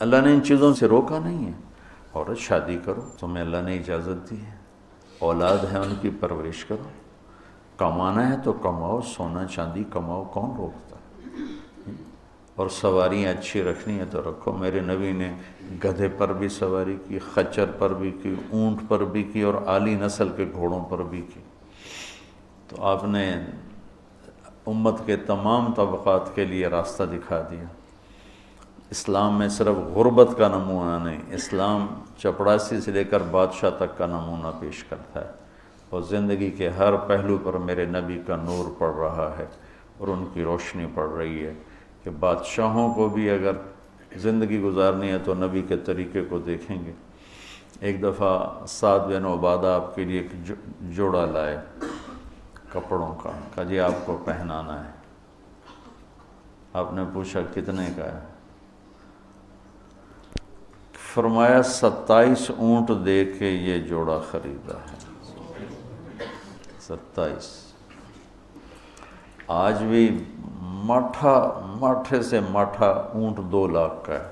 اللہ نے ان چیزوں سے روکا نہیں ہے. عورت شادی کرو، تمہیں اللہ نے اجازت دی ہے، اولاد ہے ان کی پرورش کرو، کمانا ہے تو کماؤ، سونا چاندی کماؤ، کون روکتا ہے؟ اور سواریاں اچھی رکھنی ہے تو رکھو. میرے نبی نے گدھے پر بھی سواری کی، خچر پر بھی کی، اونٹ پر بھی کی، اور اعلی نسل کے گھوڑوں پر بھی کی. تو آپ نے امت کے تمام طبقات کے لیے راستہ دکھا دیا. اسلام میں صرف غربت کا نمونہ نہیں، اسلام چپڑاسی سے لے کر بادشاہ تک کا نمونہ پیش کرتا ہے، اور زندگی کے ہر پہلو پر میرے نبی کا نور پڑ رہا ہے اور ان کی روشنی پڑ رہی ہے کہ بادشاہوں کو بھی اگر زندگی گزارنی ہے تو نبی کے طریقے کو دیکھیں گے. ایک دفعہ سعد بن عبادہ آپ کے لیے ایک جوڑا لائے کپڑوں کا، کہا جی آپ کو پہنانا ہے. آپ نے پوچھا کتنے کا ہے؟ فرمایا 27 اونٹ دے کے یہ جوڑا خریدا ہے. 27. آج بھی ماٹھے سے ماٹھا اونٹ 2 لاکھ کا ہے.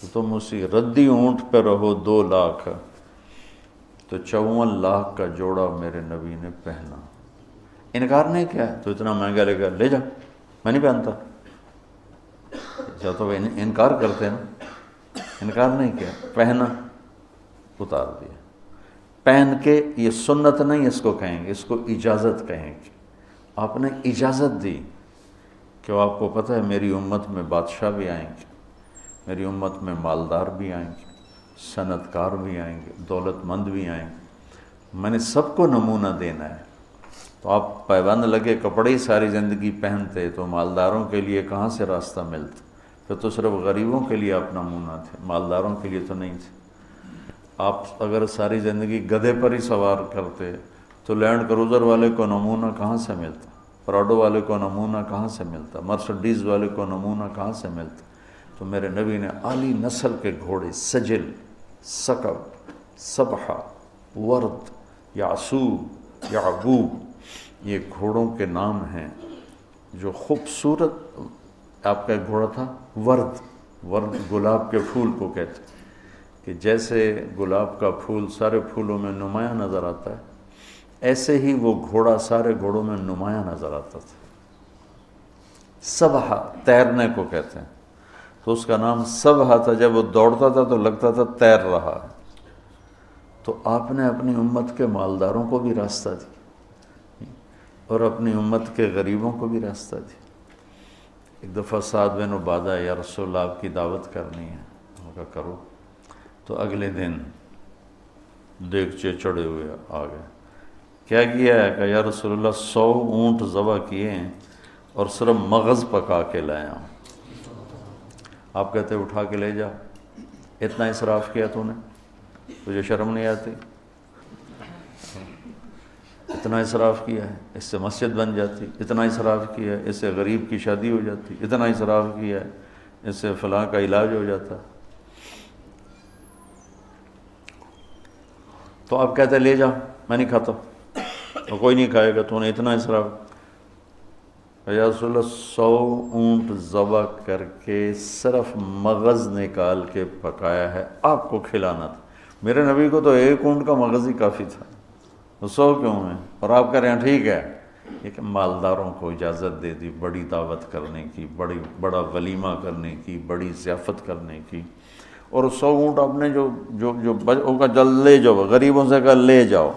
تو تم اسی ردی اونٹ پہ رہو 2 لاکھ، تو 54 لاکھ کا جوڑا میرے نبی نے پہنا. انکار نہیں کیا. تو اتنا مہنگا لے گا، لے جا، میں نہیں پہنتا. تو انکار کرتے ہیں نا، انکار نہیں کیا، پہنا، اتار دیا. پہن کے یہ سنت نہیں اس کو کہیں گے، اس کو اجازت کہیں گے. آپ نے اجازت دی کہ آپ کو پتہ ہے میری امت میں بادشاہ بھی آئیں گے، میری امت میں مالدار بھی آئیں گے، صنعت کار بھی آئیں گے، دولت مند بھی آئیں گے، میں نے سب کو نمونہ دینا ہے. تو آپ پابند لگے کپڑے ہی ساری زندگی پہنتے تو مالداروں کے لیے کہاں سے راستہ ملتا؟ پھر تو صرف غریبوں کے لیے آپ نمونہ تھے، مالداروں کے لیے تو نہیں تھے. آپ اگر ساری زندگی گدھے پر ہی سوار کرتے تو لینڈ کروزر والے کو نمونہ کہاں سے ملتا؟ پراڈو والے کو نمونہ کہاں سے ملتا؟ مرسڈیز والے کو نمونہ کہاں سے ملتا؟ تو میرے نبی نے اعلی نسل کے گھوڑے، سجل، ثقب، سبحہ، ورد، یعصوب، یعقوب، یہ گھوڑوں کے نام ہیں جو خوبصورت. آپ کا ایک گھوڑا تھا ورد گلاب کے پھول کو کہتے ہیں، کہ جیسے گلاب کا پھول سارے پھولوں میں نمایاں نظر آتا ہے، ایسے ہی وہ گھوڑا سارے گھوڑوں میں نمایاں نظر آتا تھا. سبحہ تیرنے کو کہتے ہیں، تو اس کا نام سبحہ تھا. جب وہ دوڑتا تھا تو لگتا تھا تیر رہا ہے. تو آپ نے اپنی امت کے مالداروں کو بھی راستہ دی اور اپنی امت کے غریبوں کو بھی راستہ دی. ایک دفعہ سعد بن عبادہ، یا رسول اللہ آپ کی دعوت کرنی ہے. انہوں نے کہا کرو. تو اگلے دن دیگچے چڑھے ہوئے آ گئے. کیا کیا ہے؟ کہ یا رسول اللہ 100 اونٹ ذبح کیے ہیں اور صرف مغز پکا کے لائے ہوں. آپ کہتے اٹھا کے لے جا. اتنا اسراف کیا تو نے؟ تجھے شرم نہیں آتی؟ اتنا اسراف کیا ہے، اس سے مسجد بن جاتی. اتنا اسراف کیا ہے، اس سے غریب کی شادی ہو جاتی. اتنا اسراف کیا ہے، اس سے فلاں کا علاج ہو جاتا. تو آپ کہتے لے جا، میں نہیں کھاتا. اور کوئی نہیں کھائے گا، تو نے اتنا اسراف. یا رسول اللہ 100 اونٹ ذبح کر کے صرف مغز نکال کے پکایا ہے، آپ کو کھلانا تھا. میرے نبی کو تو 1 اونٹ کا مغز ہی کافی تھا، 100 کیوں ہیں؟ اور آپ کہہ رہے ہیں ٹھیک ہے. لیکن مالداروں کو اجازت دے دی بڑی دعوت کرنے کی، بڑا ولیمہ کرنے کی، بڑی ضیافت کرنے کی. اور 100 اونٹ آپ نے جو جلد لے جاؤ، غریبوں سے کہا لے جاؤ.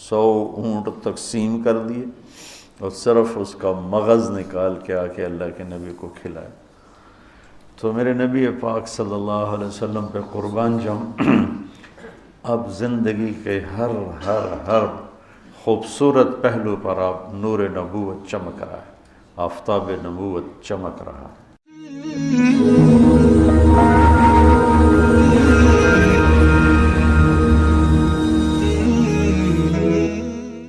100 اونٹ تقسیم کر دیے اور صرف اس کا مغز نکال کے آ کے اللہ کے نبی کو کھلائے. تو میرے نبی پاک صلی اللہ علیہ وسلم پہ قربان جاؤں. اب زندگی کے ہر خوبصورت پہلو پر آپ نور نبوت چمک رہا ہے، آفتاب نبوت چمک رہا ہے.